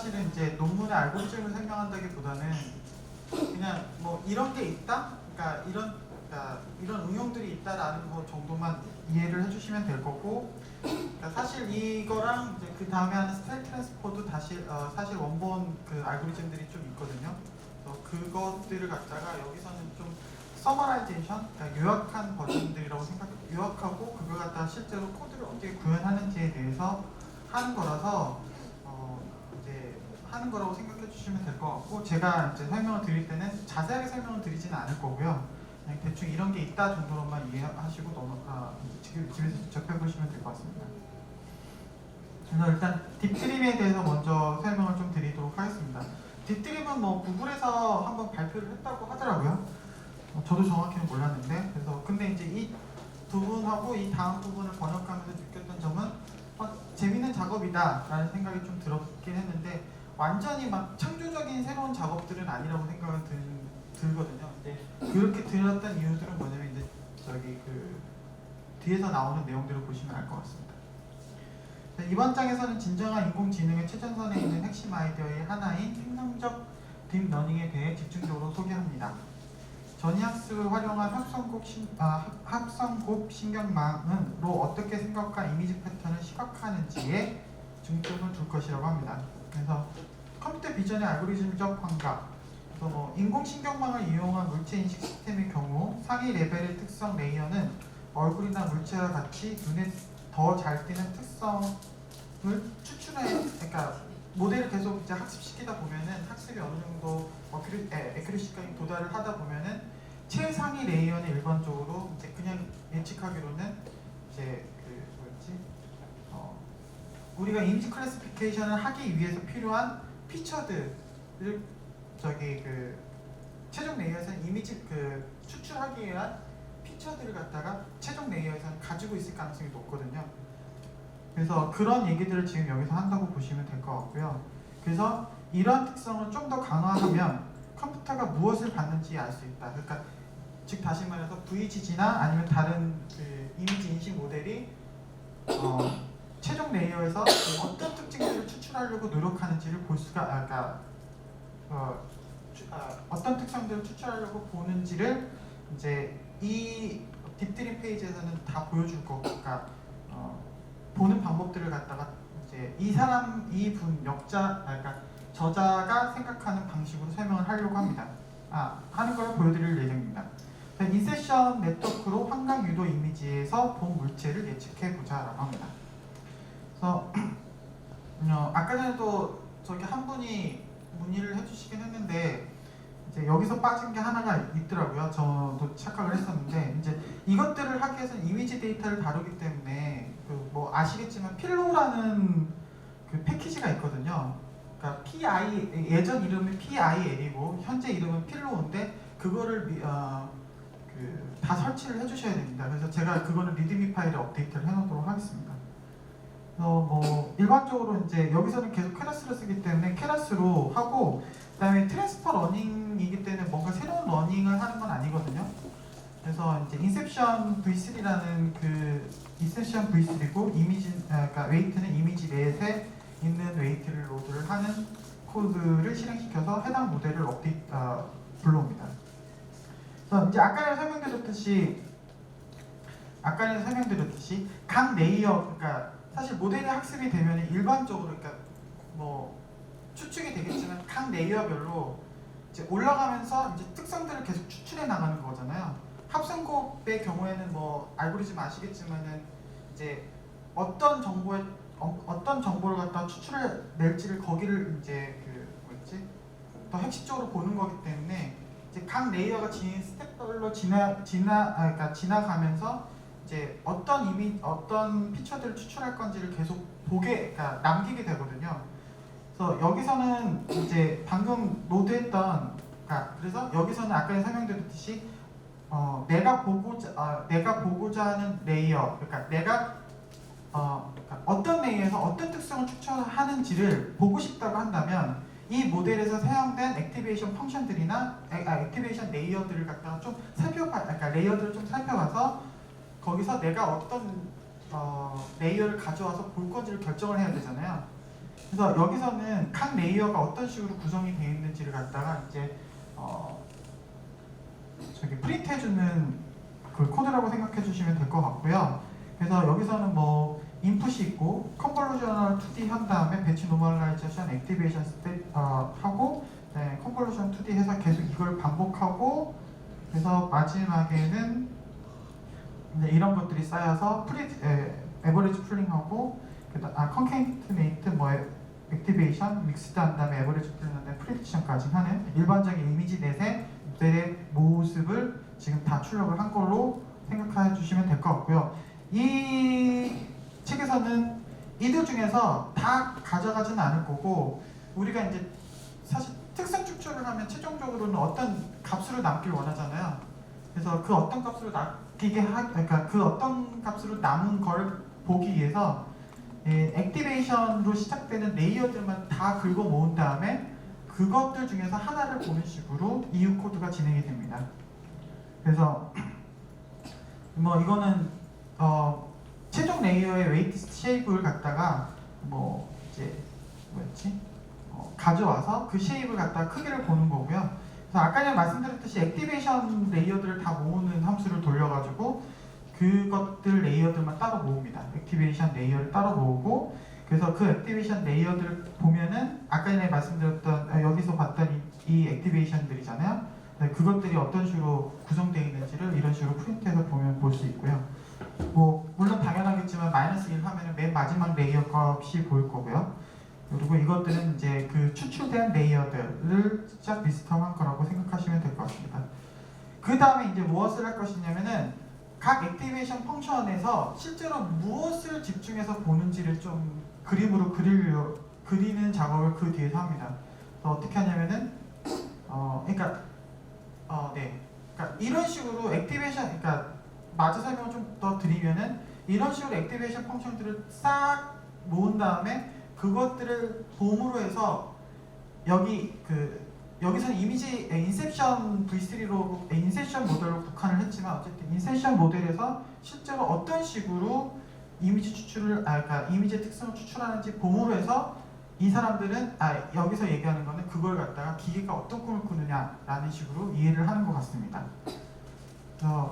사실은 이제 논문의 알고리즘을 설명한다기보다는 그냥 뭐 이런 게 있다, 그러니까 이런 응용들이 있다라는 거 정도만 이해를 해주시면 될 거고, 그러니까 사실 이거랑 이제 그 다음에 하는 스타일 트랜스포도 사실 원본 그 알고리즘들이 좀 있거든요. 그래서 그것들을 갖다가 여기서는 좀 서머라이제이션, 그러니까 요약한 버전들이라고 요약하고 그걸 갖다가 실제로 코드를 어떻게 구현하는지에 대해서 하는 거라서 이제 하는 거라고 생각해 주시면 될 것 같고, 제가 이제 설명을 드릴 때는 자세하게 설명을 드리지는 않을 거고요. 그냥 대충 이런 게 있다 정도로만 이해하시고 집에서 직접 해보시면 될 것 같습니다. 그래서 일단 딥드림에 대해서 먼저 설명을 좀 드리도록 하겠습니다. 딥드림은 뭐 구글에서 한번 발표를 했다고 하더라고요. 저도 정확히는 몰랐는데, 그래서 근데 이제 이 부분하고 이 다음 부분을 번역하면서 느꼈던 점은 재밌는 작업이다 라는 생각이 좀 들었긴 했는데, 완전히 막 창조적인 새로운 작업들은 아니라고 생각은 들거든요. 근데 그렇게 들었던 이유들은 뭐냐면 이제 그 뒤에서 나오는 내용들을 보시면 알 것 같습니다. 이번 장에서는 진정한 인공지능의 최전선에 있는 핵심 아이디어의 하나인 생성적 딥러닝에 대해 집중적으로 소개합니다. 전이학습을 활용한 합성곱 신경망으로 어떻게 생각과 이미지 패턴을 시각화하는지에 중점을 둘 것이라고 합니다. 그래서 컴퓨터 비전의 알고리즘적 환각, 또 인공신경망을 이용한 물체인식 시스템의 경우 상위 레벨의 특성 레이어는 얼굴이나 물체와 같이 눈에 더 잘 띄는 특성을 그러니까 모델을 계속 이제 학습시키다 보면은 학습이 어느 정도 에큐리시까지 도달을 하다 보면은 최상위 레이어는 일반적으로 이제 그냥 예측하기로는 이제 우리가 이미지 클래시피케이션을 하기 위해서 필요한 피처들을 최종 레이어에서는 이미지 추출하기 위한 피처들을 갖다가 최종 레이어에서는 가지고 있을 가능성이 높거든요. 그래서 그런 얘기들을 지금 여기서 한다고 보시면 될 것 같고요. 그래서 이러한 특성을 좀 더 강화하면 컴퓨터가 무엇을 받는지 알 수 있다. 그러니까 즉 다시 말해서 VGG나 아니면 다른 이미지 인식 모델이 최종 레이어에서 어떤 특징들을 추출하려고 노력하는지를 볼 수가 어떤 특성들을 추출하려고 보는지를 이제 이 딥드림 페이지에서는 다 보여줄 거고, 그러니까 보는 방법들을 갖다가 이제 그러니까 저자가 생각하는 방식으로 설명을 하려고 합니다. 하는 걸 보여드릴 예정입니다. 인셉션 네트워크로 환각 유도 이미지에서 본 물체를 예측해 보자라고 합니다. 그래서 아까 전에도 저기 한 분이 문의를 해주시긴 했는데 이제 여기서 빠진 게 하나가 있더라고요. 저도 착각을 했었는데, 이제 이것들을 하기 위해서는 이미지 데이터를 다루기 때문에 뭐 아시겠지만 필로라는 그 패키지가 있거든요. 그러니까 예전 이름이 PIL이고 현재 이름은 필로인데 그거를 다 설치를 해주셔야 됩니다. 그래서 제가 그거는 리드미 파일에 업데이트를 해놓도록 하겠습니다. 뭐 일반적으로 이제 여기서는 계속 케라스를 쓰기 때문에 케라스로 하고, 그다음에 트랜스퍼 러닝이기 때문에 뭔가 새로운 러닝을 하는 건 아니거든요. 그래서 이제 인셉션 V3라는 인셉션 V3고 그러니까 웨이트는 이미지 넷에 있는 웨이트를 로드를 하는 코드를 실행시켜서 해당 모델을 불러옵니다. 그래서 이제 아까 설명드렸듯이 각 레이어, 그러니까 사실 모델이 학습이 되면 일반적으로 그러니까 뭐 추측이 되겠지만 각 레이어별로 이제 올라가면서 이제 특성들을 계속 추출해 나가는 거잖아요. 합성곱의 경우에는 뭐 알고리즘 아시겠지만은 이제 어떤 정보를 갖다 추출해 낼지를 거기를 이제 더 핵심적으로 보는 거기 때문에 이제 각 레이어가 스텝별로 지나가면서 이제 어떤 피처들을 추출할 건지를 계속 그러니까 남기게 되거든요. 그래서 여기서는 이제 방금 로드했던, 그래서 여기서는 아까 설명드렸듯이 내가 보고자 하는 레이어, 그러니까 어떤 레이어에서 어떤 특성을 추출하는지를 보고 싶다고 한다면 이 모델에서 사용된 액티베이션 펑션들이나 액티베이션 레이어들을 갖다가 좀 레이어들을 좀 살펴봐서 거기서 내가 어떤 레이어를 가져와서 볼 건지를 결정을 해야 되잖아요. 그래서 여기서는 각 레이어가 어떤 식으로 구성이 되어 있는지를 갖다가 이제 저기 프린트해주는 그 코드라고 생각해 주시면 될 것 같고요. 그래서 여기서는 뭐 인풋이 있고 컨볼루셔널 2D 한 다음에 배치 노멀라이제이션, 액티베이션 하고 네, 컨볼루션 2D 해서 계속 이걸 반복하고 그래서 마지막에는 이런 것들이 쌓여서 에버리지 풀링하고 컨케이트네이트 뭐 액티베이션 믹스드 한 다음에 에버리지 풀링 한 다음에 프리딕션까지 하는 일반적인 이미지 넷의 모델의 모습을 지금 다 출력을 한 걸로 생각해 주시면 될 것 같고요. 이 책에서는 이들 중에서 다 가져가지는 않을 거고 우리가 이제 사실 특성 추출을 하면 최종적으로는 어떤 값으로 남길 원하잖아요. 그래서 그 어떤 값으로 그러니까 그 어떤 값으로 남은 걸 보기 위해서 액티베이션으로 시작되는 레이어들만 다 긁어 모은 다음에 그것들 중에서 하나를 보는 식으로 이후 코드가 진행이 됩니다. 그래서 뭐 이거는 최종 레이어의 웨이트 쉐입을 갖다가 뭐 이제 뭐였지? 가져와서 그 쉐입을 갖다가 크기를 보는 거고요. 그래서 아까 전에 말씀드렸듯이 액티베이션 레이어들을 다 모으는 함수를 돌려가지고 그것들 레이어들만 따로 모읍니다. 액티베이션 레이어를 따로 모으고 그래서 그 액티베이션 레이어들을 보면은 아까 전에 말씀드렸던 여기서 봤던 이 액티베이션들이잖아요. 그것들이 어떤 식으로 구성되어 있는지를 이런 식으로 프린트해서 보면 볼 수 있고요. 뭐 물론 당연하겠지만 -1 하면은 맨 마지막 레이어 값이 보일 거고요. 그리고 이것들은 이제 그 추출된 레이어들을 쫙 리스트한 거라고 생각하시면 될 것 같습니다. 그 다음에 이제 무엇을 할 것이냐면은 각 액티베이션 펑션에서 실제로 무엇을 집중해서 보는지를 좀 그림으로 그리는 작업을 그 뒤에서 합니다. 그래서 어떻게 하냐면은 그러니까 이런 식으로 액티베이션, 그러니까 마저 설명을 좀 더 드리면은 이런 식으로 액티베이션 펑션들을 싹 모은 다음에 그것들을 봄으로 해서 여기서는 이미지 인셉션 V3로 인셉션 모델로 국한을 했지만 어쨌든 인셉션 모델에서 실제로 어떤 식으로 이미지 추출을 그러니까 이미지의 특성을 추출하는지 봄으로 해서 이 사람들은 여기서 얘기하는 거는 그걸 갖다가 기계가 어떤 꿈을 꾸느냐라는 식으로 이해를 하는 것 같습니다.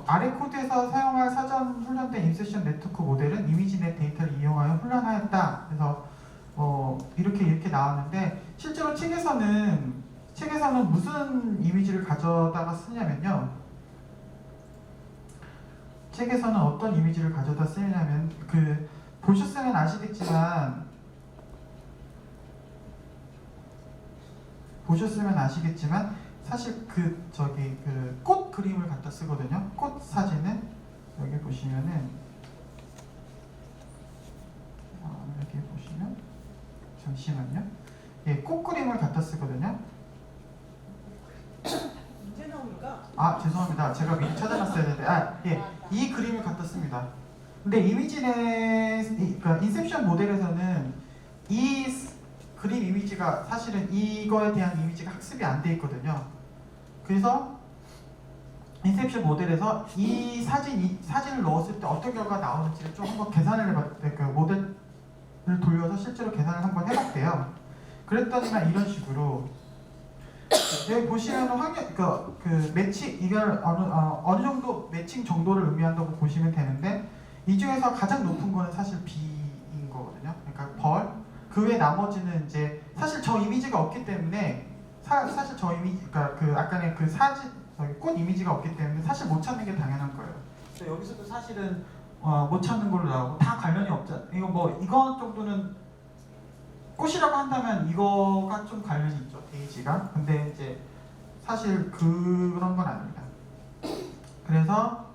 아래 코드에서 사용할 사전 훈련된 인셉션 네트워크 모델은 이미지넷 데이터를 이용하여 훈련하였다. 그래서 이렇게 나왔는데 실제로 책에서는 무슨 이미지를 가져다가 쓰냐면요. 책에서는 어떤 이미지를 가져다 쓰냐면 보셨으면 아시겠지만 사실 꽃 그림을 갖다 쓰거든요. 꽃 사진은 여기 보시면은 여기 보시면 잠시만요. 꽃 그림을 갖다 쓰거든요. 언제 나옵니까? 죄송합니다. 제가 미리 찾아놨어야 되는데 이 그림을 갖다 씁니다. 근데 그러니까 인셉션 모델에서는 이 그림 이미지가 사실은 이거에 대한 이미지가 학습이 안 돼 있거든요. 그래서 인셉션 모델에서 이 사진을 넣었을 때 어떤 결과가 나오는지를 좀 한번 계산을 해봤대요. 그 모델을 돌려서 실제로 계산을 한번 해봤대요. 그랬더니만 이런 식으로 여기 보시면 매칭 이걸 어느 정도 매칭 정도를 의미한다고 보시면 되는데 이 중에서 가장 높은 거는 사실 B인 거거든요. 그러니까 그 외 나머지는 이제 사실 저 이미지가 없기 때문에 사실 저 이미지 아까의 사진 꽃 이미지가 없기 때문에 사실 못 찾는 게 당연한 거예요. 그래서 여기서도 사실은 못 찾는 걸로 나오고 다 관련이 없잖아. 이거 정도는 꽃이라고 한다면 이거가 좀 관련이 있죠, 데이지가. 근데 이제 사실 그런 건 아닙니다. 그래서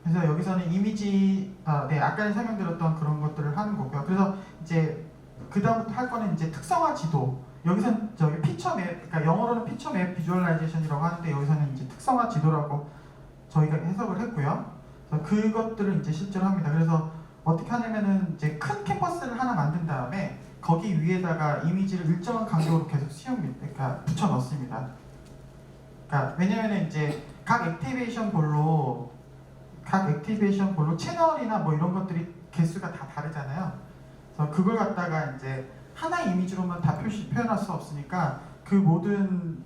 여기서는 이미지, 아까 설명드렸던 그런 것들을 하는 거고요. 그래서 이제 그 다음부터 할 거는 이제 특성화 지도. 여기서는 피처 맵, 그러니까 영어로는 피처 맵 비주얼라이제이션이라고 하는데 여기서는 이제 특성화 지도라고 저희가 해석을 했고요. 그래서 그것들을 이제 실제로 합니다. 그래서 어떻게 하냐면은 이제 큰 캔버스를 하나 만든 다음에 거기 위에다가 이미지를 일정한 간격으로 계속 붙여 넣습니다. 그러니까 왜냐면은 이제 각 액티베이션 볼로 채널이나 뭐 이런 것들이 개수가 다 다르잖아요. 그래서 그걸 갖다가 이제 하나의 이미지로만 다 표현할 수 없으니까 그 모든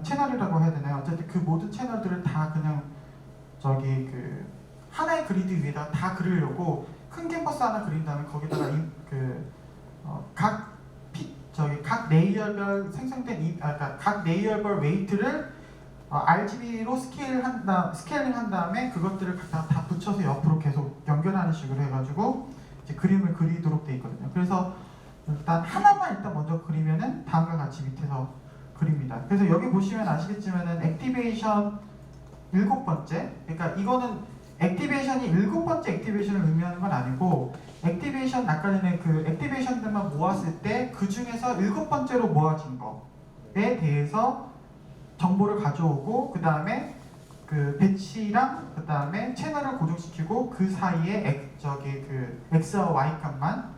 채널이라고 해야 되나요? 어쨌든 그 모든 채널들을 다 그냥 저기 그 하나의 그리드 위에다가 다 그리려고 큰 캔버스 하나 그린 다음에 거기다가 각 레이어별 생성된 그러니까 각 레이어별 웨이트를 RGB로 스케일링 한 다음에 그것들을 갖다가 다 붙여서 옆으로 계속 연결하는 식으로 해가지고 이제 그림을 그리도록 돼 있거든요. 그래서 일단 하나만 일단 먼저 그리면은 다음과 같이 밑에서 그립니다. 그래서 여기 보시면 아시겠지만은 액티베이션 7번째, 그러니까 이거는 액티베이션이 7번째 액티베이션을 의미하는 건 아니고 액티베이션 아까 전에 그 액티베이션들만 모았을 때 그 중에서 7번째로 모아진 거에 대해서 정보를 가져오고 그 다음에 그 배치랑 그 다음에 채널을 고정시키고 그 사이에 그 X와 Y 값만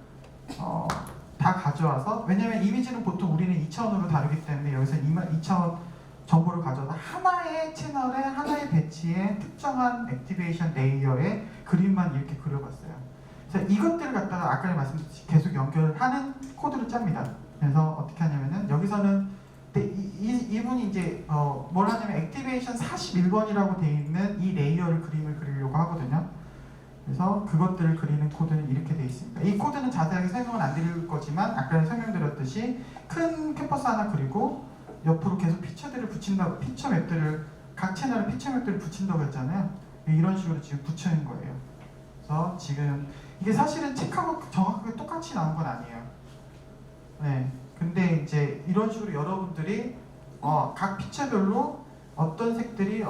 다 가져와서, 왜냐면 이미지는 보통 우리는 2차원으로 다루기 때문에 여기서 2차원 정보를 가져와서 하나의 채널에 하나의 배치에 특정한 액티베이션 레이어에 그림만 이렇게 그려봤어요. 그래서 이것들을 갖다가 아까 말씀드렸듯이 계속 연결하는 코드를 짭니다. 그래서 어떻게 하냐면은 여기서는 이분이 이제 뭘 하냐면 액티베이션 41번이라고 되어 있는 이 레이어를 그림을 그리려고 하거든요. 그래서 그것들을 그리는 코드는 이렇게 되어 있습니다. 이 코드는 자세하게 설명은 안 드릴 거지만 아까 설명드렸듯이 큰 캔버스 하나 그리고 옆으로 계속 피처들을 붙인다고, 피처 맵들을 각 채널에 피처 맵들을 붙인다고 했잖아요. 이런 식으로 지금 붙여낸 거예요. 그래서 지금 이게 사실은 책하고 정확하게 똑같이 나온 건 아니에요. 네. 근데 이제 이런 식으로 여러분들이 각 피처별로 어떤 색들이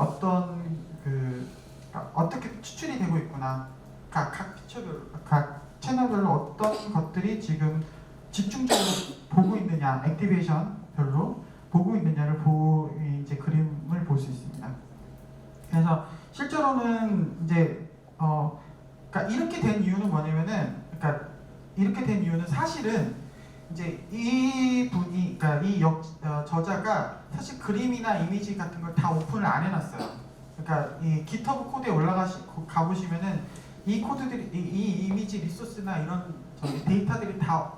어떻게 추출이 되고 있구나, 각 피처별로, 각 채널별로 어떤 것들이 지금 집중적으로 보고 있느냐, 액티베이션별로 보고 있느냐를 이제 그림을 볼 수 있습니다. 그래서 실제로는 이제 그러니까 이렇게 된 이유는 뭐냐면은, 그러니까 이렇게 된 이유는 사실은 이제 이 분이, 그러니까 이 저자가 사실 그림이나 이미지 같은 걸 다 오픈을 안 해놨어요. 그러니까 이 GitHub 코드에 가보시면은 이 코드들이, 이 이미지 리소스나 이런 데이터들이 다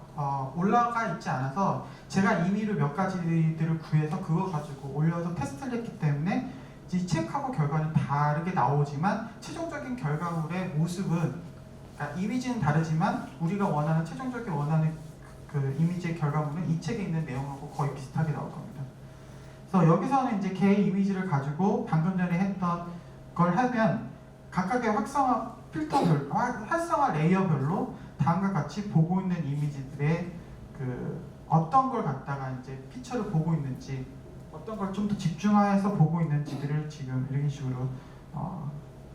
올라가 있지 않아서 제가 임의로 몇 가지들을 구해서 그거 가지고 올려서 테스트를 했기 때문에 이 책하고 결과는 다르게 나오지만 최종적인 결과물의 모습은, 그러니까 이미지는 다르지만 우리가 최종적인 원하는 그 이미지의 결과물은 이 책에 있는 내용하고 거의 비슷하게 나올 겁니다. 그래서 여기서는 이제 개 이미지를 가지고 방금 전에 했던 걸 하면 각각의 활성화 레이어별로 다음과 같이 보고 있는 이미지들의 그 어떤 걸 갖다가 이제 피처를 보고 있는지, 어떤 걸 좀 더 집중해서 보고 있는지들을 지금 이런 식으로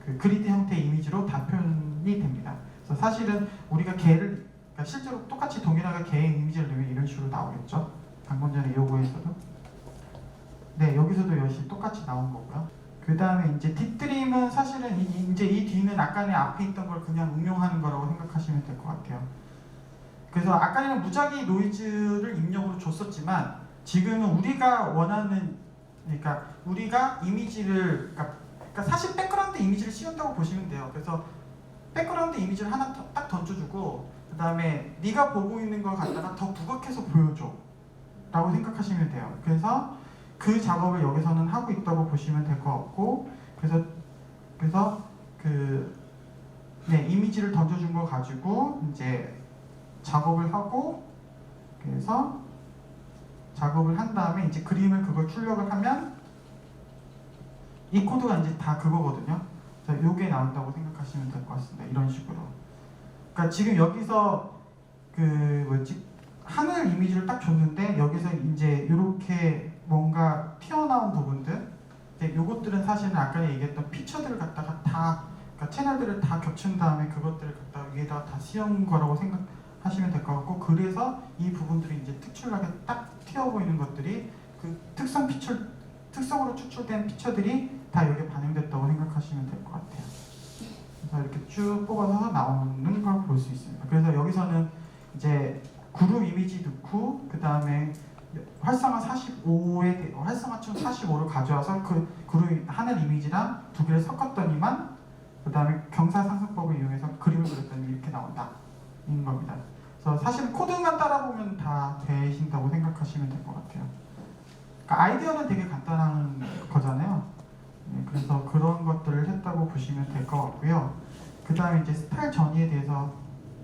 그 그리드 형태의 이미지로 다 표현이 됩니다. 그래서 사실은 우리가 그러니까 실제로 똑같이 동일하게 개의 이미지를 넣으면 이런 식으로 나오겠죠. 방금 전에 요거에서도. 네, 여기서도 역시 똑같이 나온 거고요. 그 다음에 이제 딥드림은 사실은 이제 이 뒤는 아까는 앞에 있던 걸 그냥 응용하는 거라고 생각하시면 될 것 같아요. 그래서 아까는 무작위 노이즈를 입력으로 줬었지만 지금은 우리가 원하는, 그러니까 우리가 이미지를, 그러니까 사실 백그라운드 이미지를 씌운다고 보시면 돼요. 그래서 백그라운드 이미지를 하나 딱 던져주고 그 다음에 네가 보고 있는 걸 갖다가 더 부각해서 보여줘 라고 생각하시면 돼요. 그래서 그 작업을 여기서는 하고 있다고 보시면 될 것 같고, 그래서 이미지를 던져준 거 가지고 이제 작업을 하고, 그래서 작업을 한 다음에 이제 그걸 출력을 하면 이 코드가 이제 다 그거거든요. 요게 나온다고 생각하시면 될 것 같습니다. 이런 식으로. 그러니까 지금 여기서 하늘 이미지를 딱 줬는데 여기서 이제 이렇게 뭔가 튀어나온 부분들, 요것들은 사실은 아까 얘기했던 피처들을 갖다가 그러니까 채널들을 다 겹친 다음에 그것들을 갖다가 위에다가 다 씌운 거라고 생각하시면 될 것 같고, 그래서 이 부분들이 이제 특출나게 딱 튀어 보이는 것들이 그 특성으로 추출된 피처들이 다 여기에 반영됐다고 생각하시면 될 것 같아요. 그래서 이렇게 쭉 뽑아서 나오는 걸 볼 수 있습니다. 그래서 여기서는 이제 그룹 이미지 넣고 그 다음에 활성화층 45를 가져와서 그 그룹 하늘 이미지랑 두 개를 섞었더니만 그 다음에 경사상승법을 이용해서 그림을 그렸더니 이렇게 나온다 인 겁니다. 그래서 사실 코드만 따라 보면 다 되신다고 생각하시면 될 것 같아요. 그러니까 아이디어는 되게 간단한 거잖아요. 네, 그래서 그런 것들을 했다고 보시면 될 것 같고요. 그 다음에 이제 스타일 전이에 대해서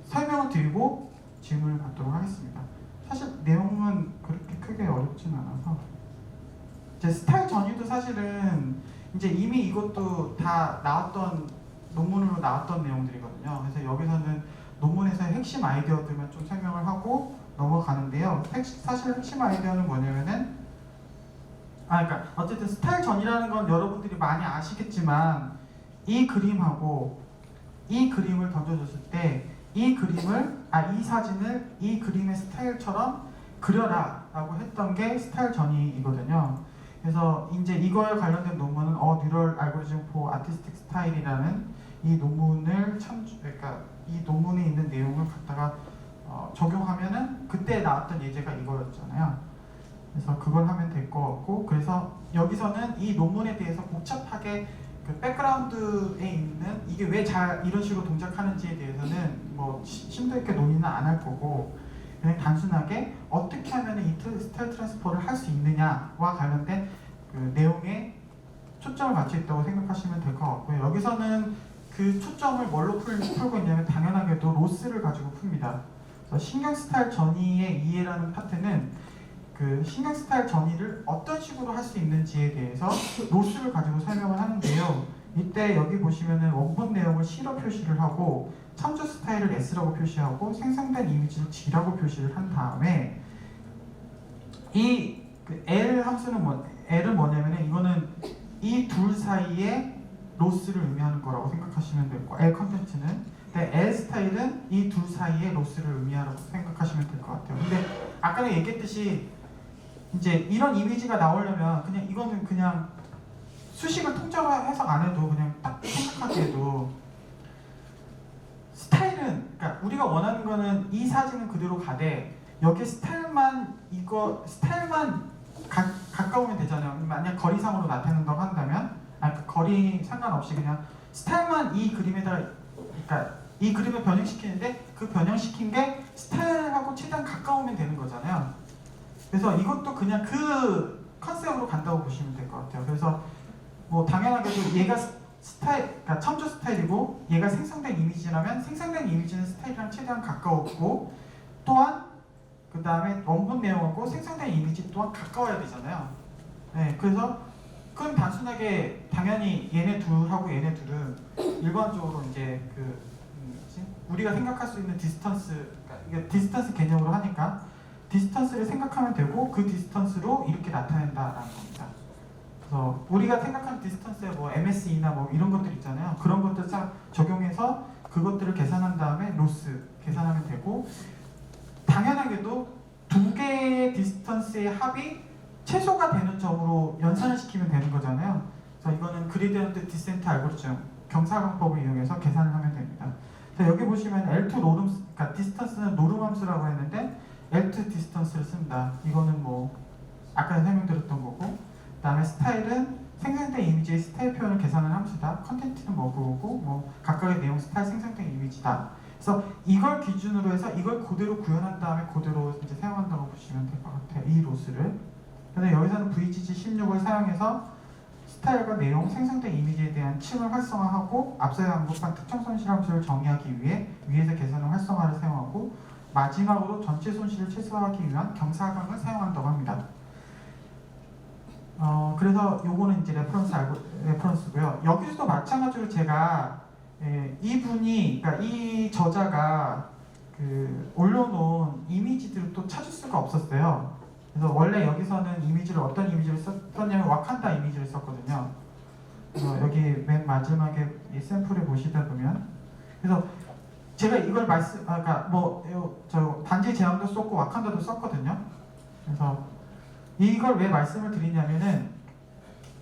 설명을 드리고 질문을 받도록 하겠습니다. 사실 내용은 그렇게 크게 어렵진 않아서 이제 스타일 전이도 사실은 이제 이미 이것도 다 나왔던 논문으로 나왔던 내용들이거든요. 그래서 여기서는 논문에서의 핵심 아이디어들만 좀 설명을 하고 넘어가는데요. 사실 핵심 아이디어는 뭐냐면은 그러니까 어쨌든 스타일 전이라는 건 여러분들이 많이 아시겠지만 이 그림하고 이 그림을 던져줬을 때 이 그림을 이 사진을 이 그림의 스타일처럼 그려라 라고 했던 게 스타일 전이거든요. 그래서 이제 이거에 관련된 논문은 뉴럴 알고리즘 포 아티스틱 스타일이라는 이 논문을 그러니까 이 논문에 있는 내용을 갖다가 적용하면은 그때 나왔던 예제가 이거였잖아요. 그래서 그걸 하면 될 것 같고, 그래서 여기서는 이 논문에 대해서 복잡하게 그 백그라운드에 있는 이게 왜 잘 이런 식으로 동작하는지에 대해서는 뭐 심도 있게 논의는 안 할 거고, 그냥 단순하게 어떻게 하면 이 스타일 트랜스퍼를 할 수 있느냐와 관련된 그 내용에 초점을 맞춰 있다고 생각하시면 될 것 같고요. 여기서는 그 초점을 뭘로 풀고 있냐면 당연하게도 로스를 가지고 풉니다. 그래서 신경 스타일 전이의 이해라는 파트는 그 신경 스타일 전이를 어떤 식으로 할 수 있는지에 대해서 로스를 가지고 설명을 하는데요. 이때 여기 보시면은 원본 내용을 C로 표시를 하고 참조 스타일을 S라고 표시하고 생성된 이미지를 G라고 표시를 한 다음에 이 그 L 함수는 L은 뭐냐면은 이거는 이 둘 사이에 로스를 의미하는 거라고 생각하시면 되고, L 컨텐츠는 L 스타일은 이 둘 사이에 로스를 의미하라고 생각하시면 될 것 같아요. 근데 아까는 얘기했듯이 이제 이런 이미지가 나오려면 그냥 이거는 그냥 수식을 통째로 해석 안 해도 그냥 딱 생각하기에도 스타일은, 그러니까 우리가 원하는 거는 이 사진은 그대로 가되 여기 스타일만 가까우면 되잖아요. 만약 거리상으로 나타낸다고 한다면 그 거리 상관없이 그냥 스타일만 이 그림에다가, 그러니까 이 그림을 변형시키는데 그 변형시킨 게 스타일하고 최대한 가까우면 되는 거잖아요. 그래서 이것도 그냥 그 컨셉으로 간다고 보시면 될 것 같아요. 그래서 뭐 당연하게도 얘가 그러니까 첨조 스타일이고 얘가 생성된 이미지라면 생성된 이미지는 스타일이랑 최대한 가까웠고, 또한 그 다음에 원본 내용하고 생성된 이미지 또한 가까워야 되잖아요. 네, 그래서 그건 단순하게 당연히 얘네 둘하고 얘네 둘은 일반적으로 이제 우리가 생각할 수 있는 디스턴스, 그러니까 이게 디스턴스 개념으로 하니까 디스턴스를 생각하면 되고 그 디스턴스로 이렇게 나타낸다라는 겁니다. 그래서 우리가 생각하는 디스턴스에 뭐 MSE나 뭐 이런 것들 있잖아요. 그런 것들 싹 적용해서 그것들을 계산한 다음에 로스 계산하면 되고, 당연하게도 두 개의 디스턴스의 합이 최소가 되는 점으로 연산을 시키면 되는 거잖아요. 그래서 이거는 그레디언트 디센트 알고리즘 경사광법을 이용해서 계산을 하면 됩니다. 그래서 여기 보시면 L2 노름, 그러니까 디스턴스는 노름 함수라고 했는데 L2 디스턴스를 쓴다. 이거는 뭐 아까 설명드렸던 거고, 그 다음에 스타일은 생성된 이미지의 스타일 표현을 계산하는 함수다. 컨텐츠는 뭐고 뭐 각각의 내용 스타일 생성된 이미지다. 그래서 이걸 기준으로 해서 이걸 그대로 구현한 다음에 그대로 이제 사용한다고 보시면 될 것 같아요. 이 로스를. 그래서 여기서는 VGG 16을 사용해서 스타일과 내용, 생성된 이미지에 대한 층을 활성화하고 앞서 언급한 특정 손실 함수를 정의하기 위해 위에서 계산한 활성화를 사용하고, 마지막으로 전체 손실을 최소화하기 위한 경사각을 사용한다고 합니다. 그래서 요거는 이제 레퍼런스고요. 여기서도 마찬가지로 제가 이분이, 그러니까 이 저자가 그 올려놓은 이미지들을 또 찾을 수가 없었어요. 그래서 원래 여기서는 이미지를 어떤 이미지를 썼냐면 와칸다 이미지를 썼거든요. 그래서 여기 맨 마지막에 이 샘플을 보시다 보면, 그래서 제가 이걸 그러니까 저 반지 제왕도 썼고 와칸다도 썼거든요. 그래서 이걸 왜 말씀을 드리냐면은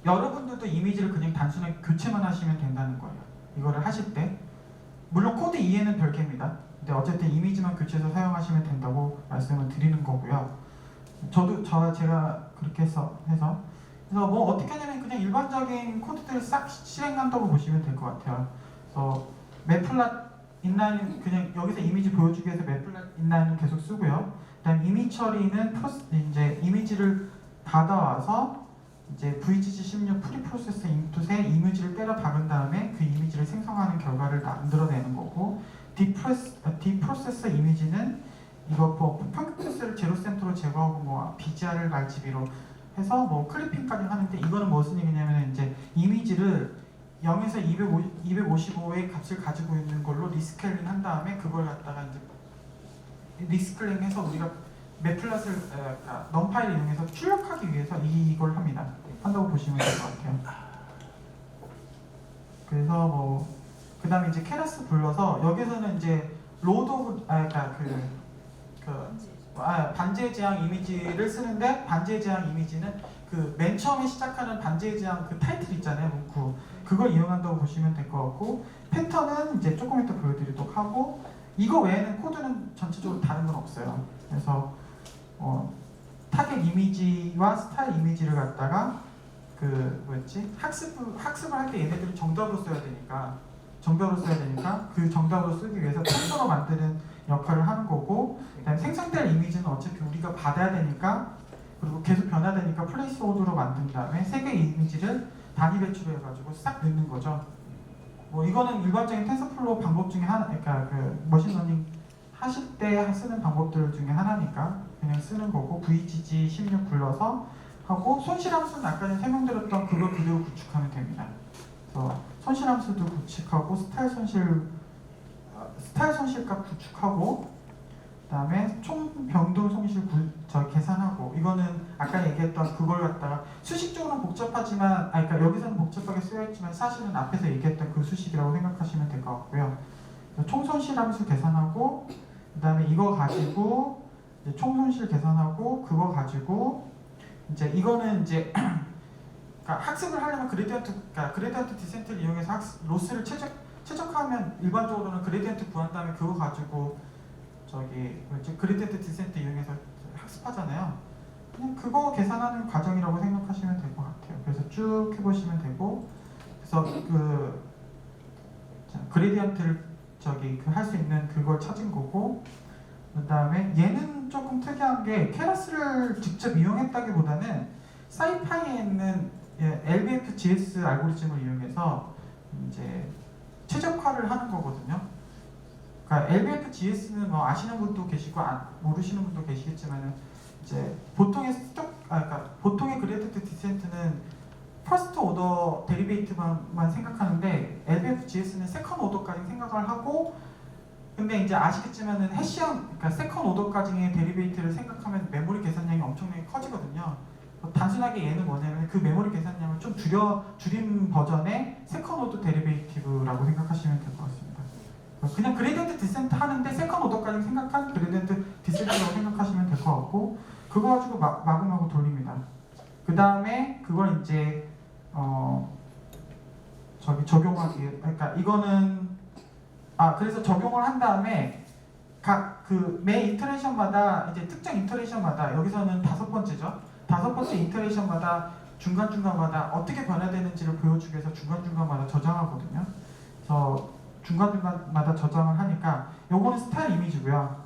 여러분들도 이미지를 그냥 단순하게 교체만 하시면 된다는 거예요. 이거를 하실 때 물론 코드 이해는 별개입니다. 근데 어쨌든 이미지만 교체해서 사용하시면 된다고 말씀을 드리는 거고요. 제가 그렇게 해서 그래서 뭐 어떻게 하냐면 그냥 일반적인 코드들을 싹 실행한다고 보시면 될 것 같아요. 그래서 인라인은 그냥 여기서 이미지 보여주기 위해서 맵플랫 인라인을 계속 쓰고요. 그다음 이미지 처리는 이제 이미지를 받아와서 이제 VGG16 프리프로세서 인풋에 이미지를 때려 박은 다음에 그 이미지를 생성하는 결과를 만들어내는 거고, 디프로세서 이미지는 이거 뭐 평균패스를 제로 센터로 제거하고 뭐 BGR을 RGB로 해서 뭐 클리핑까지 하는데, 이거는 무슨 얘기냐면 이제 이미지를 0에서 255의 값을 가지고 있는 걸로 리스케일링 한 다음에 그걸 갖다가 이제 리스케일링해서 우리가 맵플랫을 넘파일을 이용해서 출력하기 위해서 이걸 한다고 보시면 될 것 같아요. 그래서 뭐 그다음에 이제 케라스 불러서 여기서는 이제 로드 오브 반지의 제왕 이미지를 쓰는데, 반지의 제왕 이미지는 그 맨 처음에 시작하는 반지의 제왕 그 타이틀 있잖아요, 문구. 그걸 이용한다고 보시면 될 것 같고, 패턴은 이제 조금 이따 보여드리도록 하고, 이거 외에는 코드는 전체적으로 다른 건 없어요. 그래서 타겟 이미지와 스타일 이미지를 갖다가 학습을 할 때 얘네들은 정답으로 써야 되니까 그 정답으로 쓰기 위해서 텍스트로 만드는 역할을 하는 거고, 그다음에 생성될 이미지는 어차피 우리가 받아야 되니까, 그리고 계속 변화되니까 플레이스 오더로 만든 다음에 세 개의 이미지를 단위 배출해가지고 싹 넣는 거죠. 뭐 이거는 일반적인 텐서플로우 방법 중에 하나, 그러니까 그 머신러닝 하실 때 쓰는 방법들 중에 하나니까 그냥 쓰는 거고, VGG16 불러서 하고, 손실함수는 아까 전에 설명드렸던 그거 그대로 구축하면 됩니다. 그래서 손실함수도 구축하고, 스타일 손실값 구축하고, 그다음에 총 병도 손실 계산하고, 이거는 아까 얘기했던 그걸 갖다가 수식적으로는 복잡하지만, 그러니까 여기서는 복잡하게 쓰여있지만 사실은 앞에서 얘기했던 그 수식이라고 생각하시면 될 것 같고요. 총 손실함수 계산하고, 그다음에 이거 가지고 이제 총 손실 계산하고, 그거 가지고 이제 이거는 이제 그러니까 학습을 하려면 그레디언트 디센트를 이용해서 로스를 최적화하면 일반적으로는 그레디언트 구한 다음에 그거 가지고 그레디언트 디센트 이용해서 학습하잖아요. 그냥 그거 계산하는 과정이라고 생각하시면 될 것 같아요. 그래서 쭉 해보시면 되고, 그래서 그레디언트를 할 수 있는 그걸 찾은 거고, 그다음에 얘는 조금 특이한 게 케라스를 직접 이용했다기보다는 사이파이에 있는 LBF-GS 알고리즘을 이용해서 이제 최적화를 하는 거거든요. 그러니까 LBF-GS는 뭐 아시는 분도 계시고 모르시는 분도 계시겠지만은 이제 보통의 그레디언트 디센트는 퍼스트 오더 데리베이티브만 생각하는데, LBF-GS는 세컨 오더까지 생각을 하고, 근데 이제 아시겠지만은 그러니까 세컨 오더까지의 데리베이트를 생각하면 메모리 계산량이 엄청나게 커지거든요. 단순하게 얘는 뭐냐면 그 메모리 계산량을 좀 줄인 버전의 세컨 오더 데리베이티브라고 생각하시면 될 것 같습니다. 그냥 그레디언트 디센트 하는데 세컨 오더까지 생각한 그레디언트 디센트라고 생각하시면 될 것 같고, 그거 가지고 마구마구 돌립니다. 그 다음에 그걸 이제 적용하기, 그러니까 이거는 그래서 적용을 한 다음에 매 이터레이션마다 이제 특정 이터레이션마다, 여기서는 5번째죠. 5번째 이터레이션마다 중간중간마다 어떻게 변화되는지를 보여주기 위해서 중간중간마다 저장하거든요. 그래서 중간중간마다 저장을 하니까 요거는 스타일 이미지고요.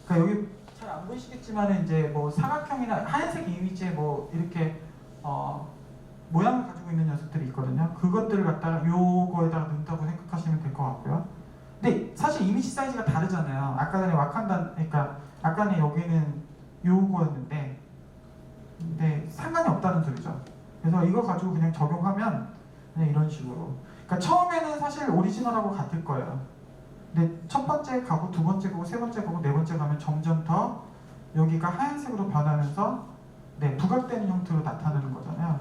그러니까 여기 잘 안 보이시겠지만 이제 뭐 사각형이나 하얀색 이미지에 뭐 이렇게 모양을 가지고 있는 녀석들이 있거든요. 그것들을 갖다가 요거에다가 넣는다고 생각하시면 될 것 같고요. 근데 사실 이미지 사이즈가 다르잖아요. 아까 전에 그러니까 아까 전에 여기는 요거였는데, 근데 상관이 없다는 소리죠. 그래서 이거 가지고 그냥 적용하면 그냥 이런 식으로. 그러니까 처음에는 사실 오리지널하고 같을 거예요. 근데 첫 번째 가고 두 번째 가고 세 번째 가고 네 번째 가면 점점 더 여기가 하얀색으로 변하면서 부각되는 형태로 나타나는 거잖아요.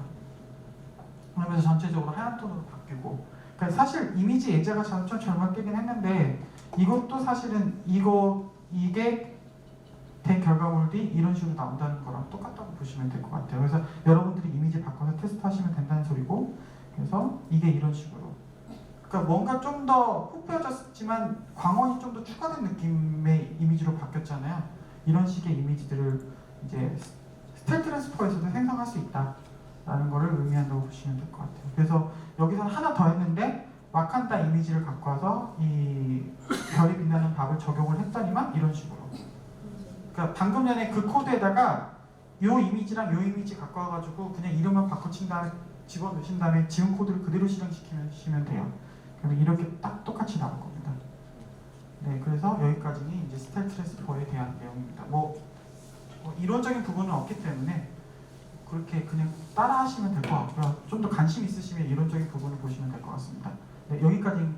그러면서 전체적으로 하얀 톤으로 바뀌고. 그러니까 사실 이미지 예제가 좀 잘못되긴 했는데, 이것도 사실은 이게 된 결과물이 이런 식으로 나온다는 거랑 똑같다고 보시면 될 것 같아요. 그래서 여러분들이 이미지 바꿔서 테스트하시면 된다는 소리고, 그래서 이게 이런 식으로. 그러니까 뭔가 좀 더 후벼졌지만 광원이 좀 더 추가된 느낌의 이미지로 바뀌었잖아요. 이런 식의 이미지들을 이제 스텔 트랜스퍼에서도 생성할 수 있다라는 거를 의미한다고 보시면 될 것 같아요. 그래서 여기서 하나 더 했는데, 와칸다 이미지를 갖고 와서 이 별이 빛나는 밥을 적용을 했더니만 이런 식으로. 그러니까 방금 전에 그 코드에다가 요 이미지랑 요 이미지 갖고 와가지고 그냥 이름만 바꿔친 다음에 집어넣으신 다음에 지운 코드를 그대로 실행시키면 돼요. 그러면 이렇게 딱 똑같이 나올 겁니다. 네, 그래서 여기까지는 이제 스타일 트랜스퍼에 대한 내용입니다. 뭐 이론적인 부분은 없기 때문에 그렇게 그냥 따라 하시면 될 것 같고요. 좀 더 관심 있으시면 이론적인 부분을 보시면 될 것 같습니다. 네, 여기까지